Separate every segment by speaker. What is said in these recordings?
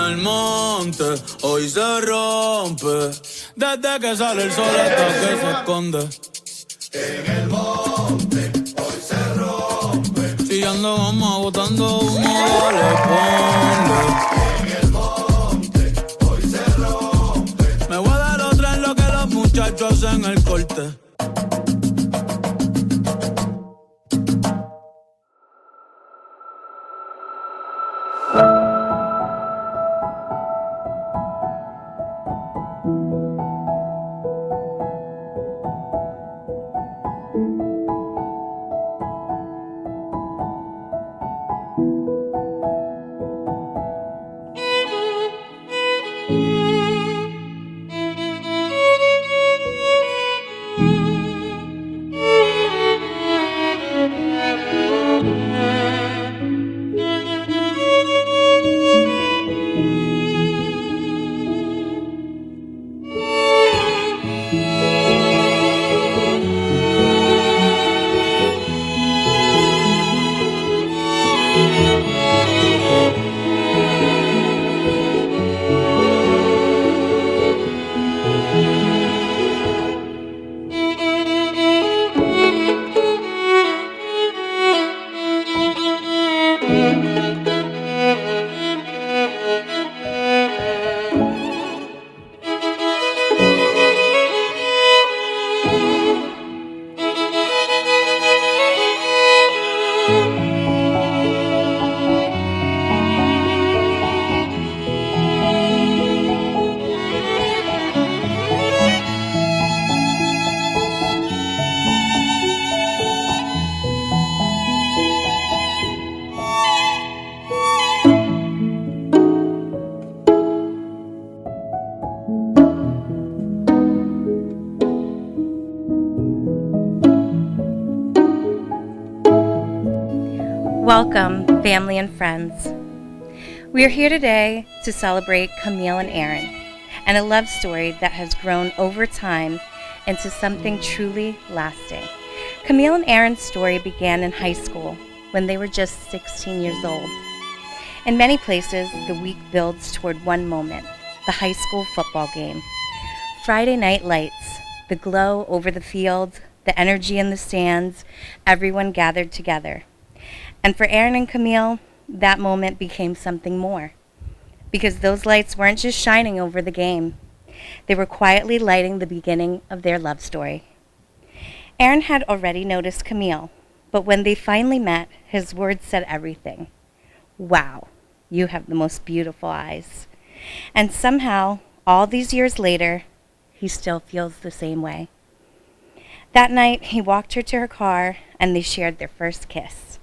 Speaker 1: el monte, hoy se rompe. Desde que sale el sol hasta que se esconde. En el monte, hoy se rompe. Si ando goma botando humo, dale, ponle. En el monte, hoy se rompe. Me voy a dar otra en lo que los muchachos hacen el corte.
Speaker 2: Welcome, family and friends. We are here today to celebrate Camille and Aaron, and a love story that has grown over time into something truly lasting. Camille and Aaron's story began in high school when they were just 16 years old. In many places, the week builds toward one moment, the high school football game. Friday night lights, the glow over the field, the energy in the stands, everyone gathered together. And for Aaron and Camille, that moment became something more. Because those lights weren't just shining over the game. They were quietly lighting the beginning of their love story. Aaron had already noticed Camille, but when they finally met, his words said everything. Wow, you have the most beautiful eyes. And somehow, all these years later, he still feels the same way. That night, he walked her to her car, and they shared their first kiss.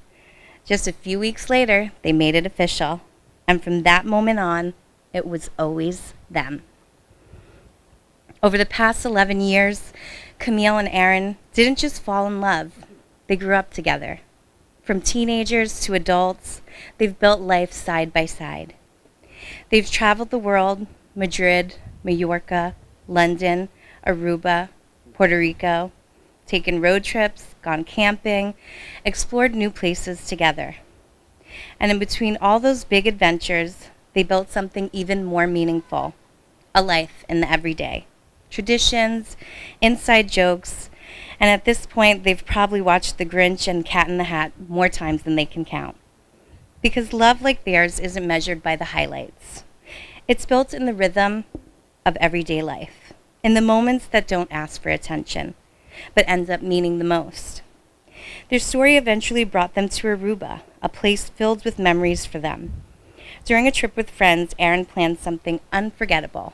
Speaker 2: Just a few weeks later, they made it official, and from that moment on, it was always them. Over the past 11 years, Camille and Aaron didn't just fall in love, they grew up together. From teenagers to adults, they've built life side by side. They've traveled the world, Madrid, Mallorca, London, Aruba, Puerto Rico, taken road trips, gone camping, explored new places together. And in between all those big adventures, they built something even more meaningful, a life in the everyday. Traditions, inside jokes, and at this point, they've probably watched The Grinch and Cat in the Hat more times than they can count. Because love like theirs isn't measured by the highlights. It's built in the rhythm of everyday life, in the moments that don't ask for attention, but ends up meaning the most. Their story eventually brought them to Aruba, a place filled with memories for them. During a trip with friends, Aaron planned something unforgettable.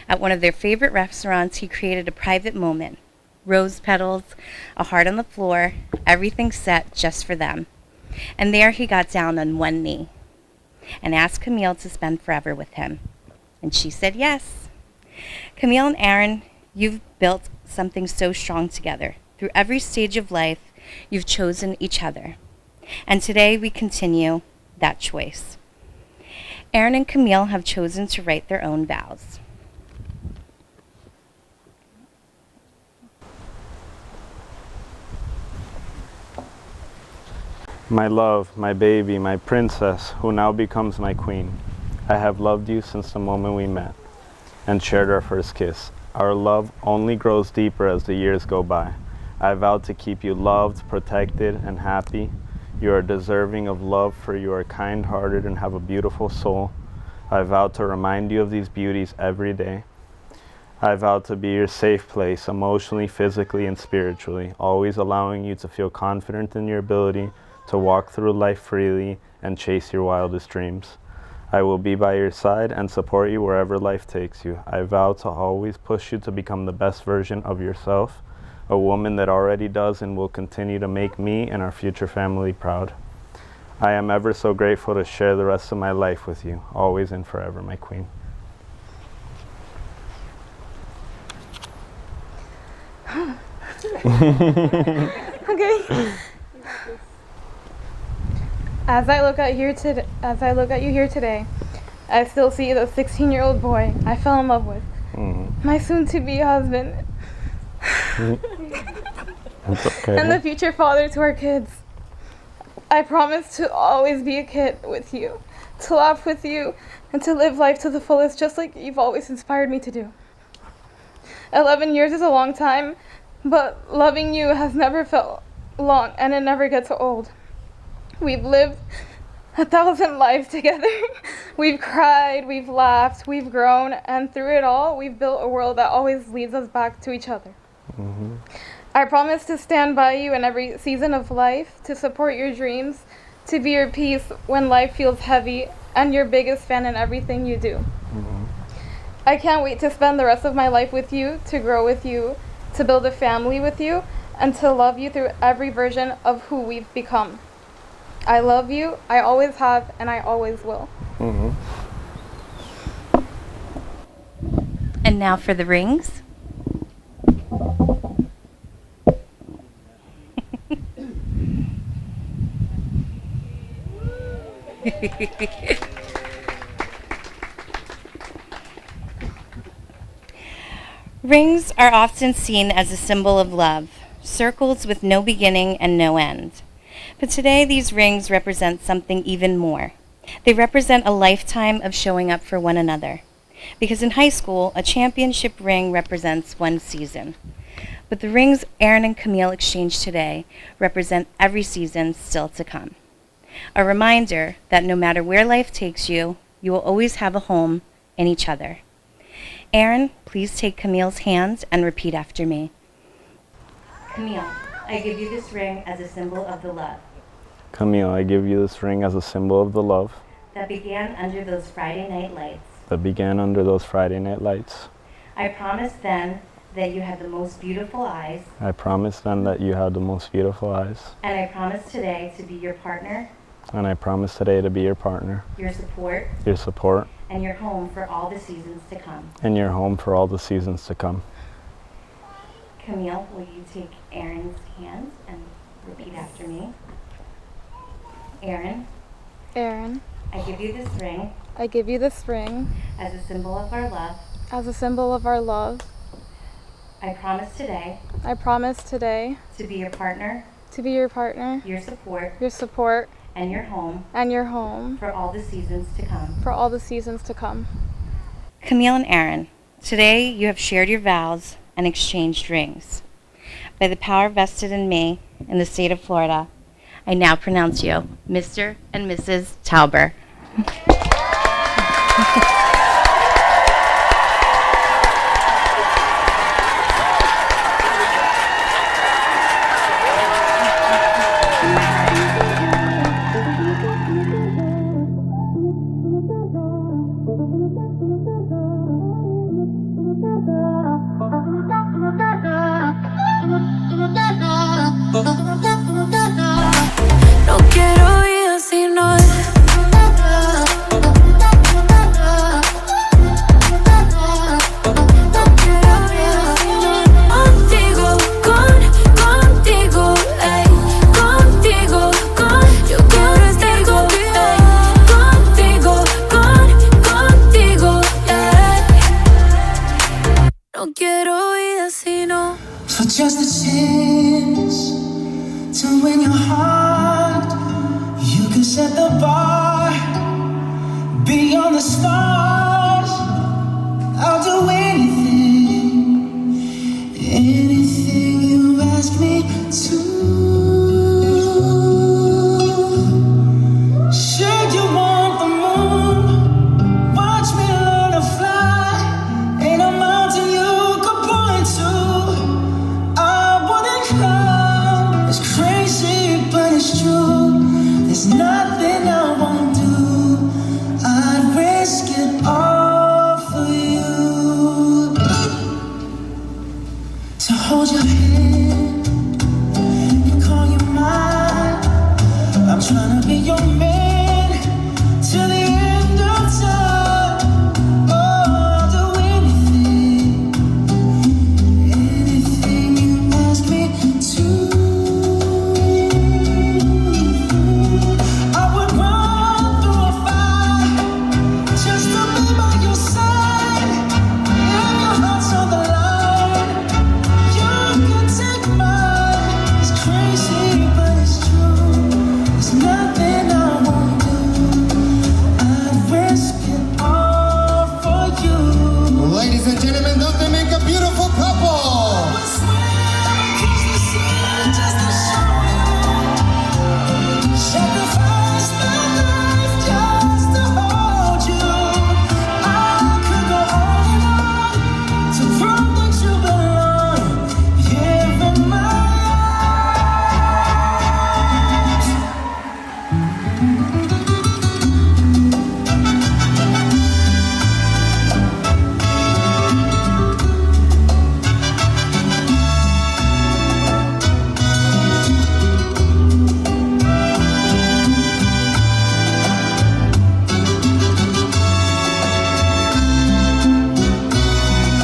Speaker 2: At one of their favorite restaurants, he created a private moment. Rose petals, a heart on the floor, everything set just for them. And there he got down on one knee and asked Camille to spend forever with him. And she said yes. Camille and Aaron, you've built something so strong together. Through every stage of life, you've chosen each other. And today we continue that choice. Aaron and Camille have chosen to write their own vows.
Speaker 3: My love, my baby, my princess, who now becomes my queen. I have loved you since the moment we met and shared our first kiss. Our love only grows deeper as the years go by. I vow to keep you loved, protected, and happy. You are deserving of love, for you are kind-hearted and have a beautiful soul. I vow to remind you of these beauties every day. I vow to be your safe place, emotionally, physically, and spiritually, always allowing you to feel confident in your ability to walk through life freely and chase your wildest dreams. I will be by your side and support you wherever life takes you. I vow to always push you to become the best version of yourself, a woman that already does and will continue to make me and our future family proud. I am ever so grateful to share the rest of my life with you, always and forever, my queen.
Speaker 4: Okay. As I look at you here today, I still see the 16-year-old boy I fell in love with. My soon-to-be husband.
Speaker 3: It's okay.
Speaker 4: And the future father to our kids. I promise to always be a kid with you, to laugh with you, and to live life to the fullest, just like you've always inspired me to do. 11 years is a long time, but loving you has never felt long, and it never gets old. We've lived 1,000 lives together. We've cried, we've laughed, we've grown, and through it all, we've built a world that always leads us back to each other. I promise to stand by you in every season of life, to support your dreams, to be your peace when life feels heavy, and your biggest fan in everything you do. I can't wait to spend the rest of my life with you, to grow with you, to build a family with you, and to love you through every version of who we've become. I love you, I always have, and I always will.
Speaker 2: And now for the rings. Rings are often seen as a symbol of love, circles with no beginning and no end. But today these rings represent something even more. They represent a lifetime of showing up for one another. Because in high school, a championship ring represents one season. But the rings Aaron and Camille exchange today represent every season still to come. A reminder that no matter where life takes you, you will always have a home in each other. Aaron, please take Camille's hand and repeat after me. Camille, I give you this ring as a symbol of the love
Speaker 3: Camille, I give you this ring as a symbol of the love
Speaker 2: that began under those Friday night lights. I promise then that you had the most beautiful eyes.
Speaker 3: I promise then that you had the most beautiful eyes.
Speaker 2: And I promise today to be your partner. Your support. And your home for all the seasons to come. Camille, will you take Aaron's hand and repeat after me? Aaron, I give you this ring as a symbol of our love. I promise today to be your partner, your support, and your home for all the seasons to come. Camille and Aaron, today you have shared your vows and exchanged rings. By the power vested in me in the state of Florida, I now pronounce you Mr. and Mrs. Tauber.
Speaker 5: No quiero vida si no es. No quiero vida si no es. Contigo, contigo, ey. Contigo, yo quiero estar contigo, ey. Contigo, ey. No quiero vida si no.
Speaker 6: For just a chance to win your heart, you can set the bar. beyond the stars. I'll do anything, anything you ask me to. Should you want the moon, watch me learn to fly. Ain't a mountain you could point to I wouldn't climb. It's crazy, but it's true. There's nothing I won't do. I'd risk it all for you. To hold your hand and call you mine. I'm trying to be your man till the end of time. Oh, I'll do anything, anything you ask me to. I would run through a fire just to be by your side. If your heart's on the line, you can take mine. It's crazy, but it's true. There's nothing I won't do. I'd risk it all for you.
Speaker 7: Ladies and gentlemen, don't they make a beautiful couple?
Speaker 6: I swear, kiss the sun just to show you. Sacrifice my life just to hold you. I could go on and on to prove that you belong here in my life.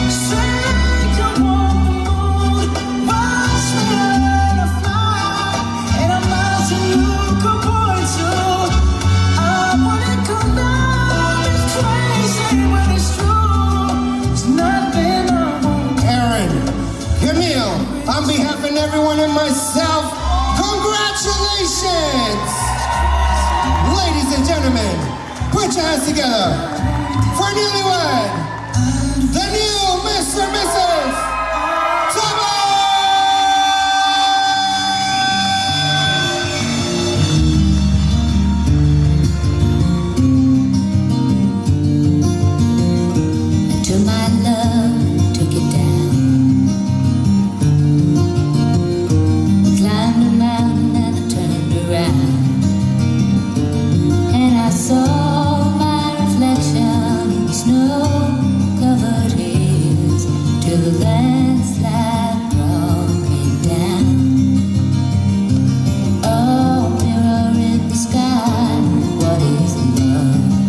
Speaker 6: Say you want the moon, watch me learn to fly. Ain't a mountain you could point to I wouldn't come down. It's crazy, but it's true. There's nothing I won't do.
Speaker 7: Aaron, Camille, on behalf of everyone and myself, congratulations! Ladies and gentlemen, put your hands together for newlywed, the new Mr. and Mrs. Thomas!
Speaker 5: To my love, took it down. Climbed a mountain and I turned around, and I saw my reflection in snow-covered hills till the landslide brought me down. Oh, mirror in the sky, what is love?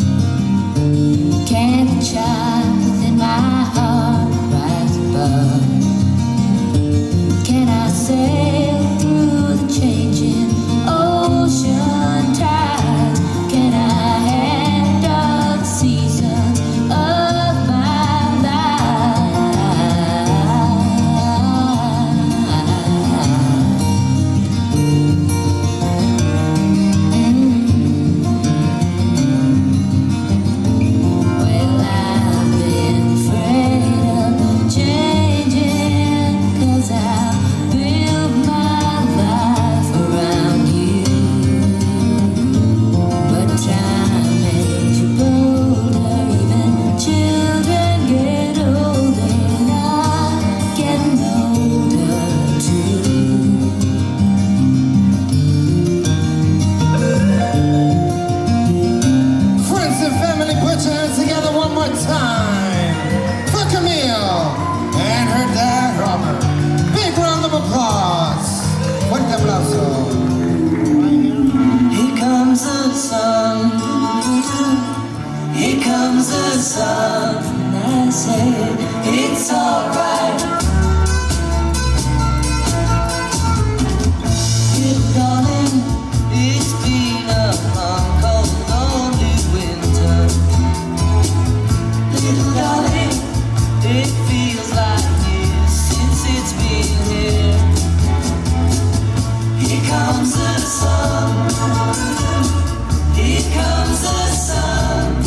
Speaker 5: Can the child within my heart rise above? Can I sail through the changing ocean tides? Can I handle the seasons of my Well, I've been afraid of changing, 'cause I built my life around you. But time makes you bolder, even children get older, and I'm getting older too.
Speaker 7: Friends and family, put your hands together one more time for Camille and her dad, Robert. Big round of applause. Fuerte aplauso.
Speaker 6: Here comes the sun. Here comes the sun. And I say it's alright. Little darling, it's been a long, cold, lonely winter. Little darling, it feels like years since it's been here. Here comes the sun. Here comes the sun.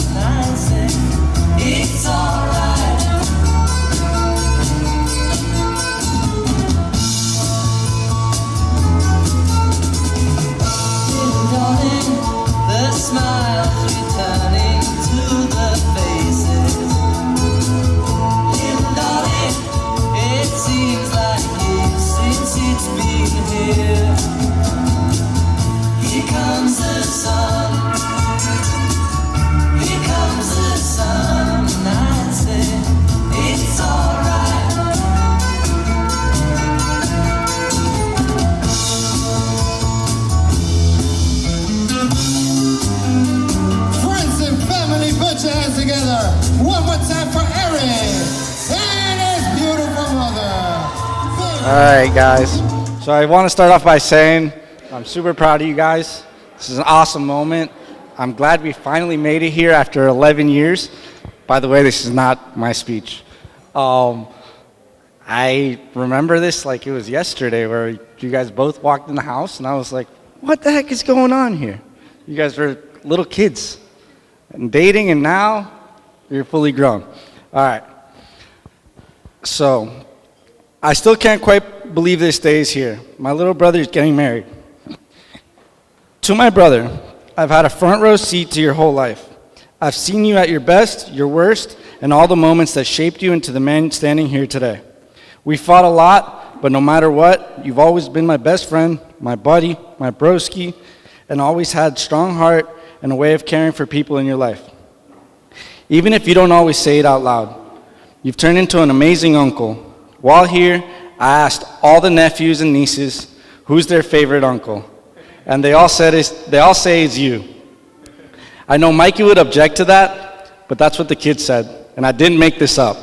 Speaker 8: right, guys. So I want to start off by saying I'm super proud of you guys. This is an awesome moment. I'm glad we finally made it here after 11 years. By the way, this is not my speech. I remember this like it was yesterday where you guys both walked in the house and I was like, what the heck is going on here? You guys were little kids and dating and now you're fully grown. All right. So I still can't quite believe this day is here. My little brother is getting married. To my brother, I've had a front row seat to your whole life. I've seen you at your best, your worst, and all the moments that shaped you into the man standing here today. We fought a lot, but no matter what, you've always been my best friend, my buddy, my broski, and always had a strong heart and a way of caring for people in your life. Even if you don't always say it out loud, you've turned into an amazing uncle. While here, I asked all the nephews and nieces who's their favorite uncle, and they all say it's you. I know Mikey would object to that, but that's what the kids said, and I didn't make this up.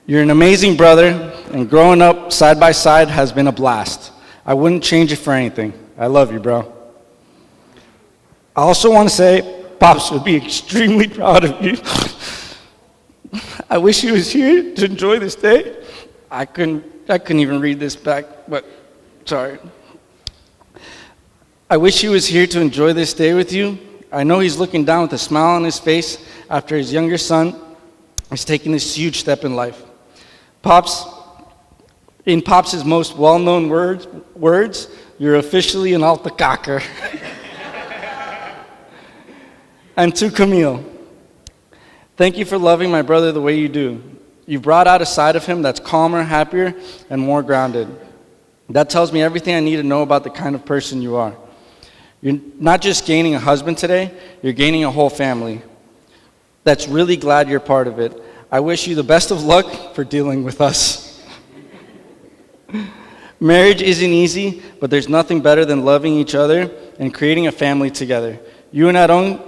Speaker 8: You're an amazing brother, and growing up side by side has been a blast. I wouldn't change it for anything. I love you, bro. I also want to say, Pops would be extremely proud of you. I wish he was here to enjoy this day. I couldn't even read this back, but sorry. I wish he was here to enjoy this day with you. I know he's looking down with a smile on his face after his younger son is taking this huge step in life. In Pops' most well-known words, you're officially an alta cacker. And to Camille, thank you for loving my brother the way you do. You've brought out a side of him that's calmer, happier, and more grounded. That tells me everything I need to know about the kind of person you are. You're not just gaining a husband today, you're gaining a whole family. That's really glad you're part of it. I wish you the best of luck for dealing with us. Marriage isn't easy, but there's nothing better than loving each other and creating a family together. You and Aaron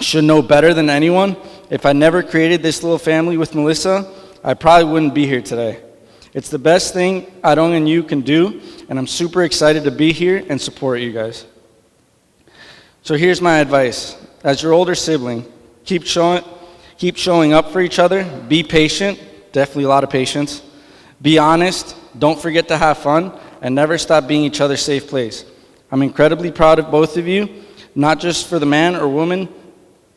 Speaker 8: should know better than anyone. If I never created this little family with Melissa, I probably wouldn't be here today. It's the best thing Aaron and you can do, and I'm super excited to be here and support you guys. So here's my advice. As your older sibling, keep showing up for each other. Be patient, definitely a lot of patience. Be honest, don't forget to have fun, and never stop being each other's safe place. I'm incredibly proud of both of you, not just for the man or woman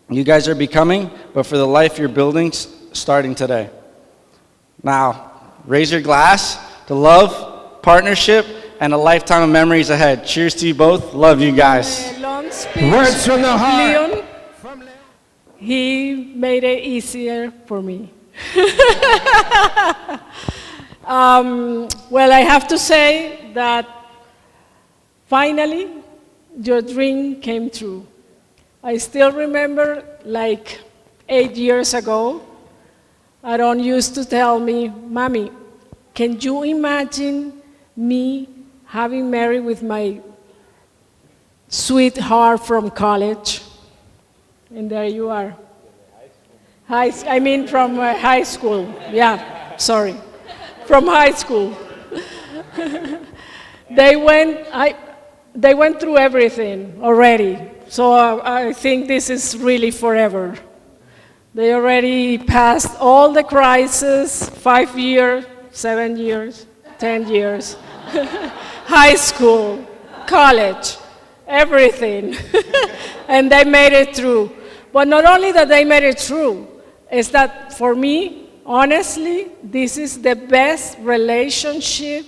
Speaker 8: you guys are becoming, but for the life you're building starting today. Now, raise your glass to love, partnership, and a lifetime of memories ahead. Cheers to you both. Love you guys.
Speaker 9: Long speech.
Speaker 7: Words from the heart.
Speaker 9: Leon, he made it easier for me. Well, I have to say that finally your dream came true. I still remember, like 8 years ago, Aaron used to tell me, Mommy, can you imagine me having married with my sweetheart from college? And there you are. From high school. Yeah, sorry. From high school. They went through everything already. So I think this is really forever. They already passed all the crises, 5 years, 7 years, 10 years. High school, college, everything. And they made it through. But not only that they made it through, is that for me, honestly, this is the best relationship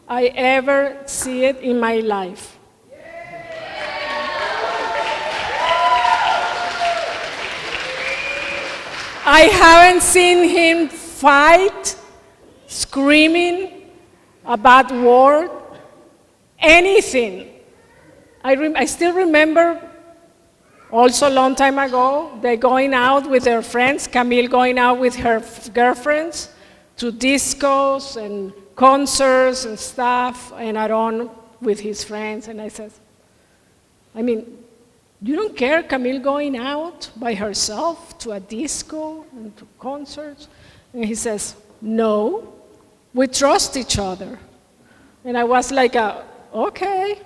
Speaker 9: I ever see it in my life. I haven't seen him fight, screaming, a bad word, anything. I still remember, also a long time ago, they going out with their friends, Camille going out with her girlfriends to discos and concerts and stuff, and Aaron with his friends, and I said, you don't care Camille going out by herself to a disco and to concerts? And he says, no, We trust each other. And I was like, okay.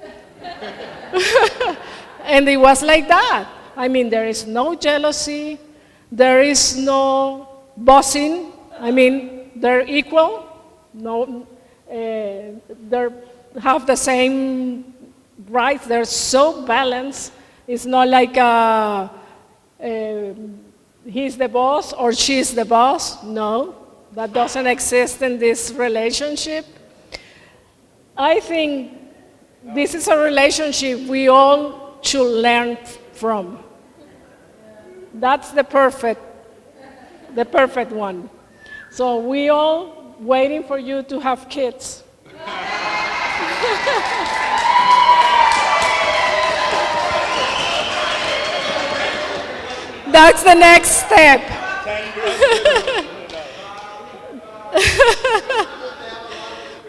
Speaker 9: And it was like that. I mean, there is no jealousy. There is no bossing. I mean, they're equal. No, they have the same rights. They're so balanced. It's not like he's the boss or she's the boss. No, that doesn't exist in this relationship. I think this is a relationship we all should learn from. That's the perfect one. So we all waiting for you to have kids. That's the next step.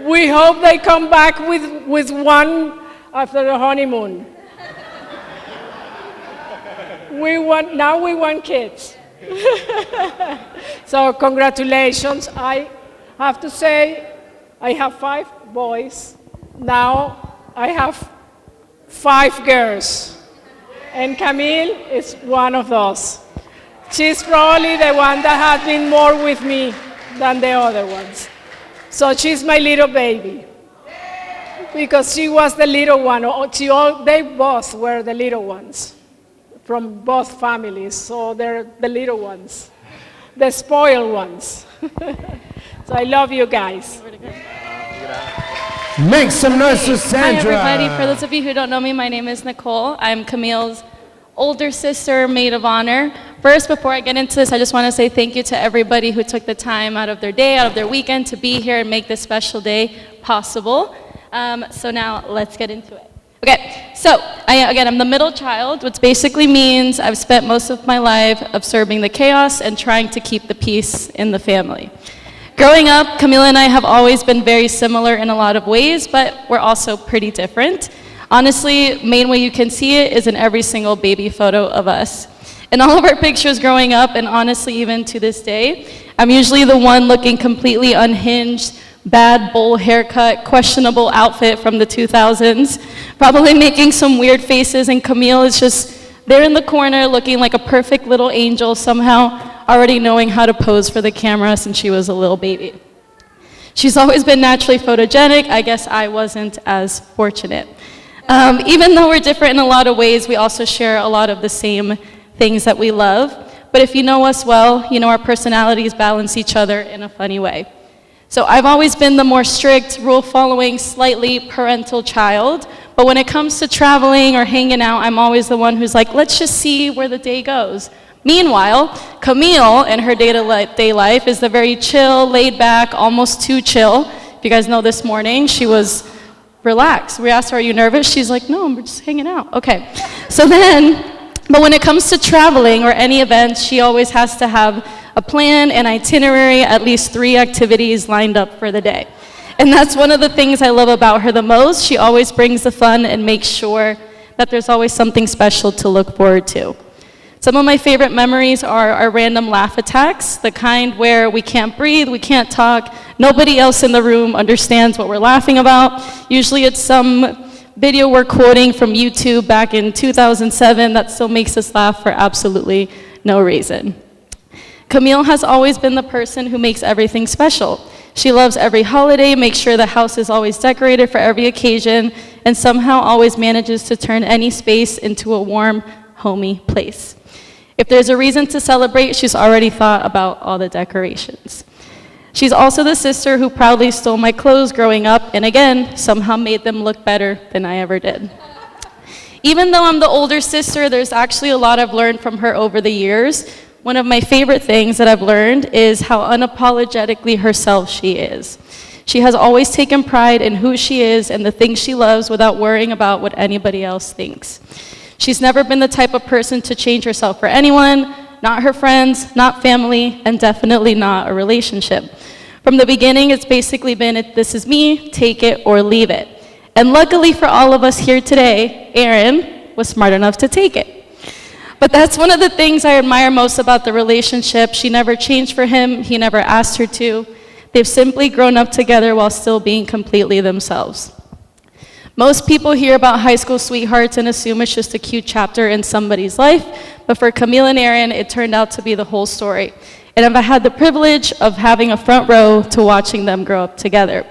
Speaker 9: We hope they come back with one after the honeymoon. We want kids. So congratulations. I have to say, I have 5 boys. Now I have 5 girls. And Camille is one of those. She's probably the one that has been more with me than the other ones. So she's my little baby. Because she was the little one. They both were the little ones from both families. So they're the little ones, the spoiled ones. So I love you guys.
Speaker 7: Make some noise for Sandra.
Speaker 10: Hi, everybody. For those of you who don't know me, my name is Nicole. I'm Camille's older sister, maid of honor. First, before I get into this, I just want to say thank you to everybody who took the time out of their day, out of their weekend to be here and make this special day possible. So now let's get into it. Okay, so I'm the middle child, which basically means I've spent most of my life observing the chaos and trying to keep the peace in the family. Growing up, Camila and I have always been very similar in a lot of ways, but we're also pretty different. Honestly, main way you can see it is in every single baby photo of us. In all of our pictures growing up, and honestly even to this day, I'm usually the one looking completely unhinged, bad bowl haircut, questionable outfit from the 2000s, probably making some weird faces, and Camille is just there in the corner looking like a perfect little angel, somehow already knowing how to pose for the camera since she was a little baby. She's always been naturally photogenic. I guess I wasn't as fortunate. Even though we're different in a lot of ways, we also share a lot of the same things that we love. But if you know us well, you know our personalities balance each other in a funny way. So I've always been the more strict, rule-following, slightly parental child. But when it comes to traveling or hanging out, I'm always the one who's like, let's just see where the day goes. Meanwhile, Camille in her day-to-day life is the very chill, laid-back, almost too chill. If you guys know this morning, she was relaxed. We asked her, are you nervous? She's like, no, we're just hanging out. Okay. But when it comes to traveling or any events, she always has to have a plan, an itinerary, at least 3 activities lined up for the day. And that's one of the things I love about her the most. She always brings the fun and makes sure that there's always something special to look forward to. Some of my favorite memories are our random laugh attacks, the kind where we can't breathe, we can't talk, nobody else in the room understands what we're laughing about. Usually it's some video we're quoting from YouTube back in 2007 that still makes us laugh for absolutely no reason. Camille has always been the person who makes everything special. She loves every holiday, makes sure the house is always decorated for every occasion, and somehow always manages to turn any space into a warm, homey place. If there's a reason to celebrate, she's already thought about all the decorations. She's also the sister who proudly stole my clothes growing up, and again, somehow made them look better than I ever did. Even though I'm the older sister, there's actually a lot I've learned from her over the years. One of my favorite things that I've learned is how unapologetically herself she is. She has always taken pride in who she is and the things she loves without worrying about what anybody else thinks. She's never been the type of person to change herself for anyone, not her friends, not family, and definitely not a relationship. From the beginning, it's basically been, this is me, take it or leave it. And luckily for all of us here today, Aaron was smart enough to take it. But that's one of the things I admire most about the relationship. She never changed for him, he never asked her to. They've simply grown up together while still being completely themselves. Most people hear about high school sweethearts and assume it's just a cute chapter in somebody's life, but for Camille and Aaron, it turned out to be the whole story. And I've had the privilege of having a front row to watching them grow up together.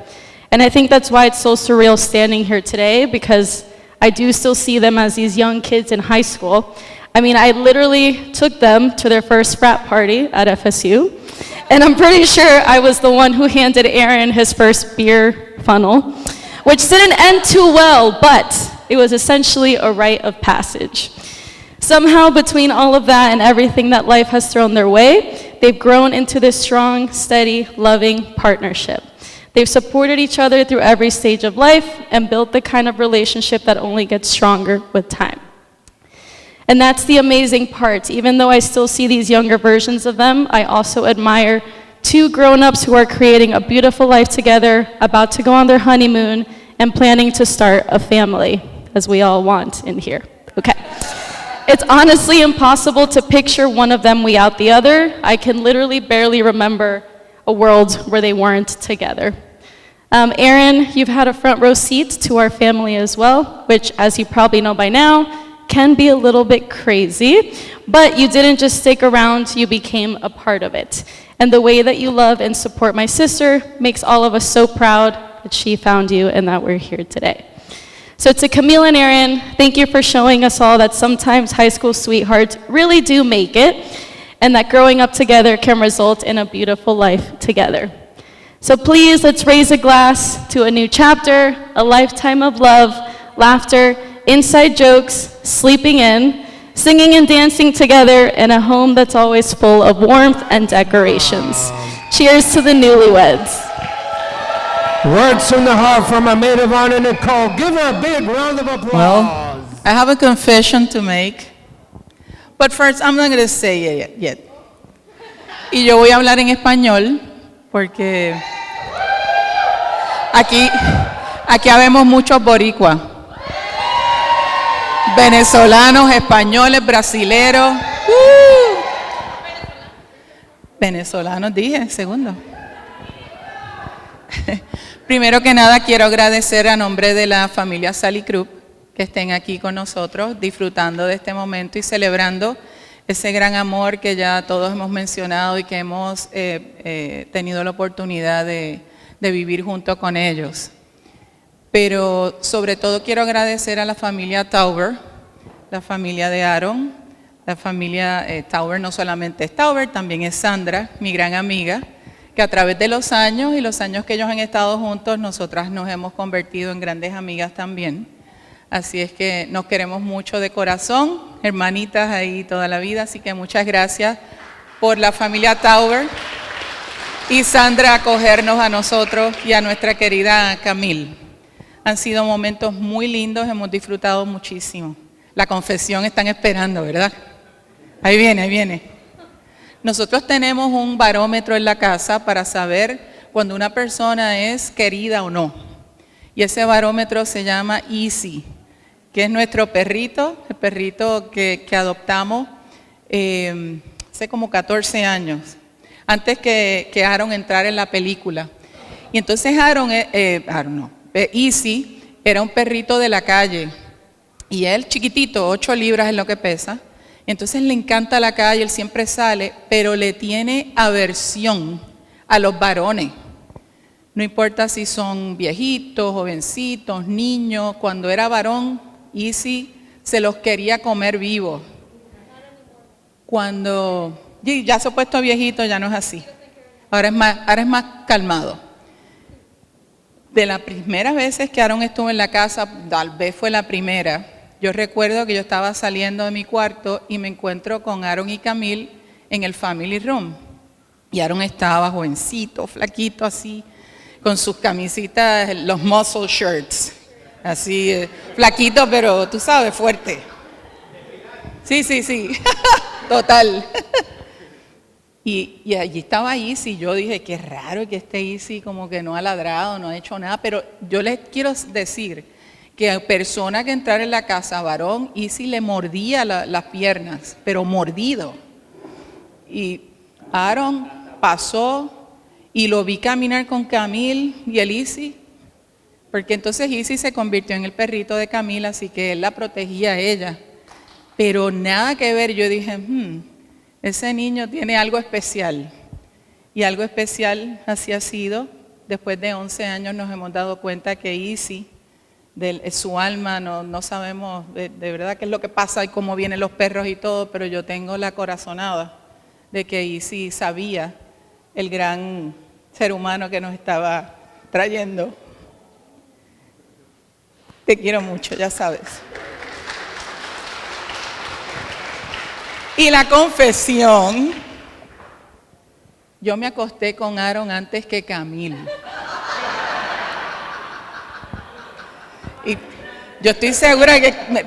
Speaker 10: And I think that's why it's so surreal standing here today, because I do still see them as these young kids in high school. I mean, I literally took them to their first frat party at FSU, and I'm pretty sure I was the one who handed Aaron his first beer funnel, which didn't end too well, but it was essentially a rite of passage. Somehow, between all of that and everything that life has thrown their way, they've grown into this strong, steady, loving partnership. They've supported each other through every stage of life and built the kind of relationship that only gets stronger with time. And that's the amazing part. Even though I still see these younger versions of them, I also admire two grown-ups who are creating a beautiful life together, about to go on their honeymoon, and planning to start a family, as we all want in here. Okay. It's honestly impossible to picture one of them without the other. I can literally barely remember a world where they weren't together. Aaron, you've had a front row seat to our family as well, which, as you probably know by now, can be a little bit crazy, but you didn't just stick around, you became a part of it. And the way that you love and support my sister makes all of us so proud that she found you and that we're here today. So to Camille and Aaron, thank you for showing us all that sometimes high school sweethearts really do make it, and that growing up together can result in a beautiful life together. So please, let's raise a glass to a new chapter, a lifetime of love, laughter, inside jokes, sleeping in, singing and dancing together in a home that's always full of warmth and decorations. Cheers to the newlyweds.
Speaker 7: Words from the heart from our maid of honor, Nicole. Give her a big round of applause.
Speaker 11: Well, I have a confession to make. But first, I'm not going to say it yet. Y yo voy a hablar en español porque aquí habemos muchos boricuas. Venezolanos, españoles, brasileros. Venezolanos, dije, segundo. Primero que nada, quiero agradecer a nombre de la familia Sally Cruz que estén aquí con nosotros, disfrutando de este momento y celebrando ese gran amor que ya todos hemos mencionado y que hemos tenido la oportunidad de vivir junto con ellos. Pero sobre todo quiero agradecer a la familia Tauber, la familia de Aaron, la familia Tauber no solamente es Tauber, también es Sandra, mi gran amiga, que a través de los años y los años que ellos han estado juntos, nosotras nos hemos convertido en grandes amigas también. Así es que nos queremos mucho de corazón, hermanitas ahí toda la vida, así que muchas gracias por la familia Tauber y Sandra acogernos a nosotros y a nuestra querida Camille. Han sido momentos muy lindos, hemos disfrutado muchísimo. La confesión están esperando, ¿verdad? Ahí viene, ahí viene. Nosotros tenemos un barómetro en la casa para saber cuando una persona es querida o no. Y ese barómetro se llama Easy, que es nuestro perrito, el perrito que adoptamos hace como 14 años, antes que Aaron entrara en la película. Y entonces Easy era un perrito de la calle, y él chiquitito, 8 libras es lo que pesa. Entonces le encanta la calle, él siempre sale, pero le tiene aversión a los varones. No importa si son viejitos, jovencitos, niños. Cuando era varón, Easy se los quería comer vivos. Ya se ha puesto viejito, ya no es así. Ahora es más calmado. De las primeras veces que Aaron estuvo en la casa, tal vez fue la primera, yo recuerdo que yo estaba saliendo de mi cuarto y me encuentro con Aaron y Camille en el family room. Y Aaron estaba jovencito, flaquito así, con sus camisitas, los muscle shirts, así, flaquito, pero tú sabes, fuerte. Sí, total. Y allí estaba Easy, yo dije, qué raro que esté Easy como que no ha ladrado, no ha hecho nada, pero yo les quiero decir que a persona que entrara en la casa, varón, Easy le mordía las piernas, pero mordido. Y Aaron pasó y lo vi caminar con Camille y el Easy, porque entonces Easy se convirtió en el perrito de Camille, así que él la protegía a ella. Pero nada que ver, yo dije, ese niño tiene algo especial. Y algo especial así ha sido. Después de 11 años nos hemos dado cuenta que Easy, su alma, no sabemos de verdad qué es lo que pasa y cómo vienen los perros y todo, pero yo tengo la corazonada de que Easy sabía el gran ser humano que nos estaba trayendo. Te quiero mucho, ya sabes. Y la confesión, yo me acosté con Aaron antes que Camille. Y yo estoy segura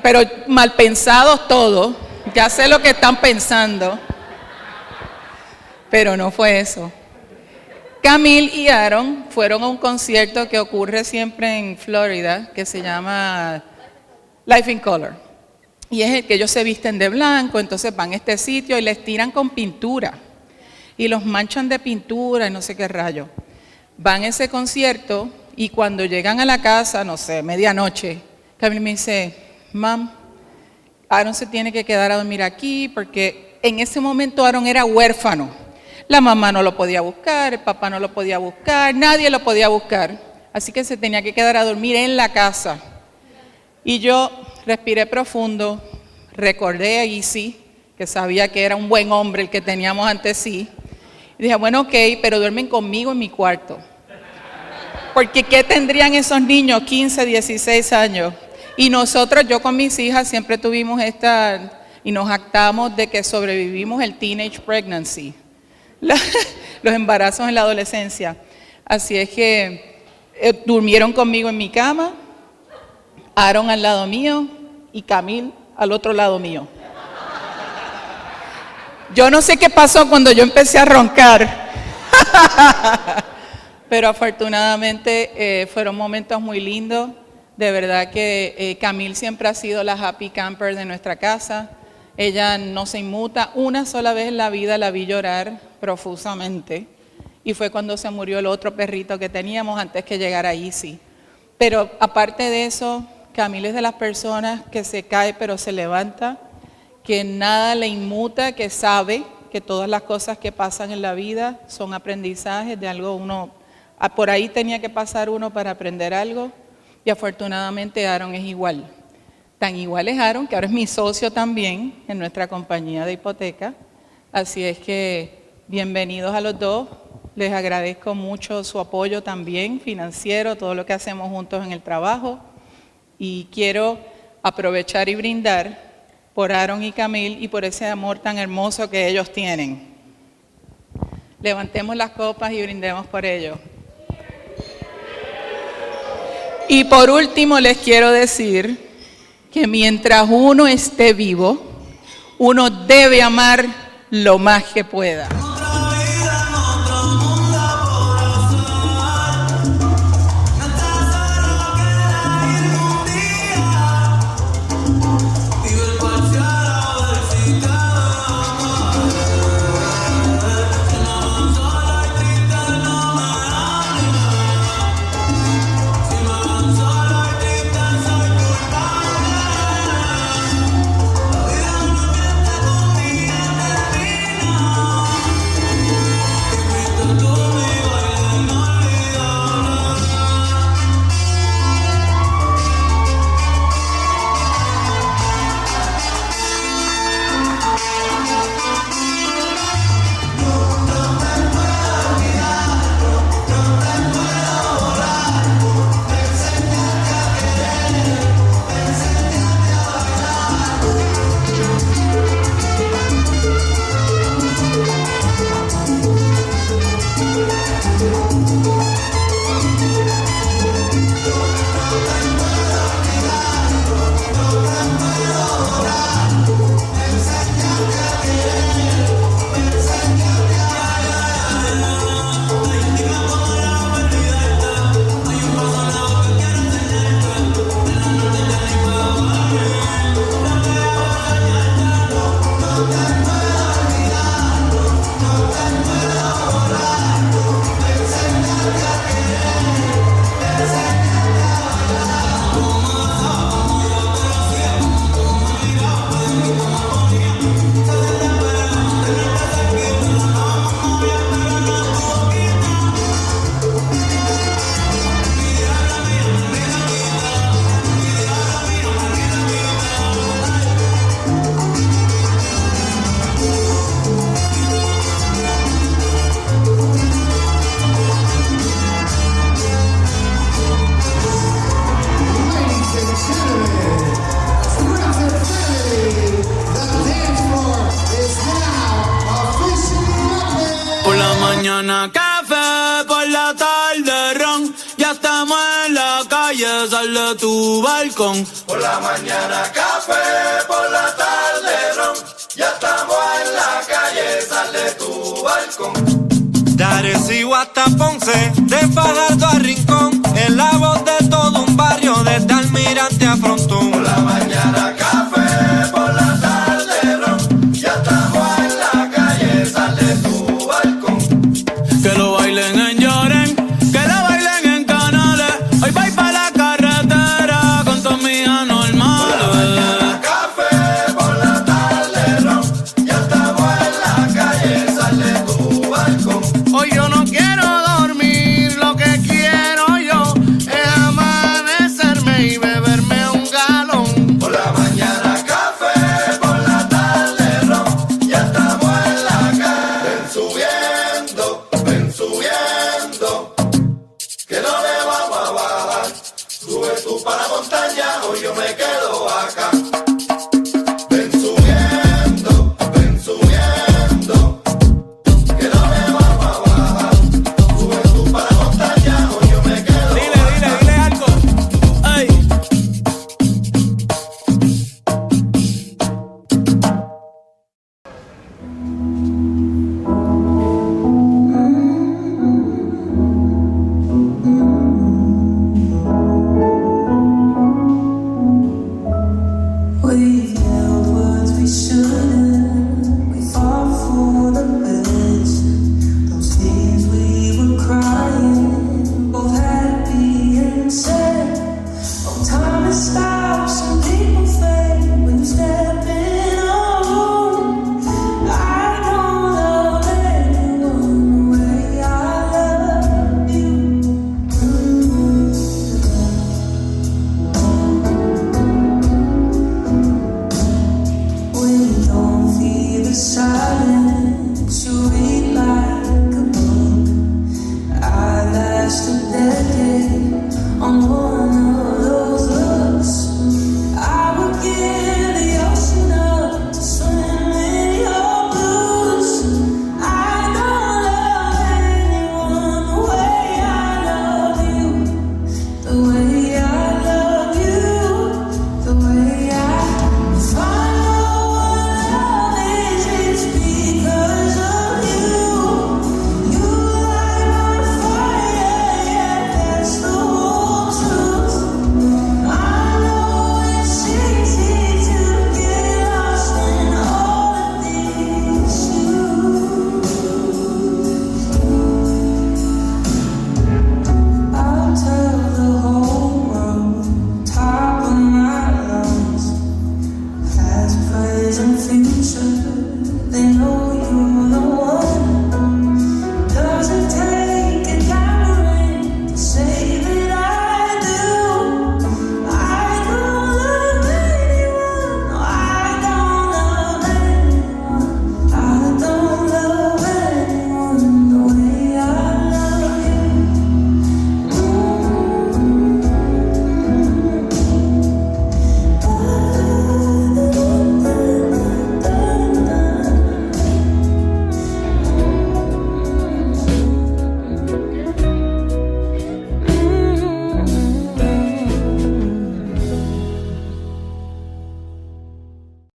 Speaker 11: pero mal pensados todos, ya sé lo que están pensando, pero no fue eso. Camille y Aaron fueron a un concierto que ocurre siempre en Florida, que se llama Life in Color. Y es el que ellos se visten de blanco, entonces van a este sitio y les tiran con pintura. Y los manchan de pintura y no sé qué rayo. Van a ese concierto y cuando llegan a la casa, no sé, medianoche, Camille me dice, Mam, Aaron se tiene que quedar a dormir aquí porque en ese momento Aaron era huérfano. La mamá no lo podía buscar, el papá no lo podía buscar, nadie lo podía buscar. Así que se tenía que quedar a dormir en la casa. Y yo respiré profundo, recordé a Easy, que sabía que era un buen hombre el que teníamos ante sí. Y dije, bueno, ok, pero duermen conmigo en mi cuarto. Porque ¿qué tendrían esos niños 15, 16 años? Y nosotros, yo con mis hijas, siempre tuvimos y nos jactamos de que sobrevivimos el teenage pregnancy, los embarazos en la adolescencia. Así es que durmieron conmigo en mi cama, Aaron al lado mío y Camille al otro lado mío. Yo no sé qué pasó cuando yo empecé a roncar, pero afortunadamente fueron momentos muy lindos. De verdad que Camille siempre ha sido la happy camper de nuestra casa. Ella no se inmuta. Una sola vez en la vida la vi llorar profusamente y fue cuando se murió el otro perrito que teníamos antes que llegara Easy. Pero aparte de eso, Camille es de las personas que se cae pero se levanta, que nada le inmuta, que sabe que todas las cosas que pasan en la vida son aprendizajes de algo. Por ahí tenía que pasar uno para aprender algo y afortunadamente Aaron es igual. Tan igual es Aaron que ahora es mi socio también en nuestra compañía de hipoteca. Así es que bienvenidos a los dos. Les agradezco mucho su apoyo también financiero, todo lo que hacemos juntos en el trabajo. Y quiero aprovechar y brindar por Aaron y Camille y por ese amor tan hermoso que ellos tienen. Levantemos las copas y brindemos por ellos. Y por último les quiero decir que mientras uno esté vivo, uno debe amar lo más que pueda.
Speaker 1: desde tu balcón.
Speaker 6: Por la mañana café, por la tarde ron. Ya estamos en la calle, sal de tu balcón.
Speaker 12: De Arecibo hasta Ponce, de Fajardo a Rincón, es la voz de todo un barrio, desde Almirante a Frontón.
Speaker 6: Por la mañana café, por la tarde ron. Ya estamos en la calle, sal de tu balcón.
Speaker 1: Que lo bailen en Lloren, que lo bailen en Canales. Hoy voy pa' la carretera con tus mías normales.
Speaker 6: Por la mañana café, por la tarde ron. Ya estamos en la calle, sal de tu balcón.
Speaker 12: Hoy yo no quiero dormir, lo que quiero yo es amanecerme y beberme un galón.
Speaker 6: Por la mañana café, por la tarde ron. Ya estamos en la calle. Ven subiendo, que no le vamos a bajar. Sube tú para la montaña, hoy yo me quedo acá. Ven subiendo, que no le vamos a bajar. Sube tú para la montaña, hoy yo me quedo acá.
Speaker 1: Dile algo. Ay.
Speaker 5: We've yelled words we shouldn't. We fought for the best. Those days we were crying, both happy and sad. Oh, time has stopped. Some people fade when you step in a room. I don't love anyone the way I love you. When you don't feel the silence, you read like a book. I last a decade on one of those looks. I would give the ocean up to swim in your blues. I don't love anyone the way I love you, the way I love you, the way if I know what love is, it's because of you. You light my fire, yeah, that's the whole truth. I know it's easy to get lost in all of these shoes. I'll tell the whole world, top of my lungs, past, present, future.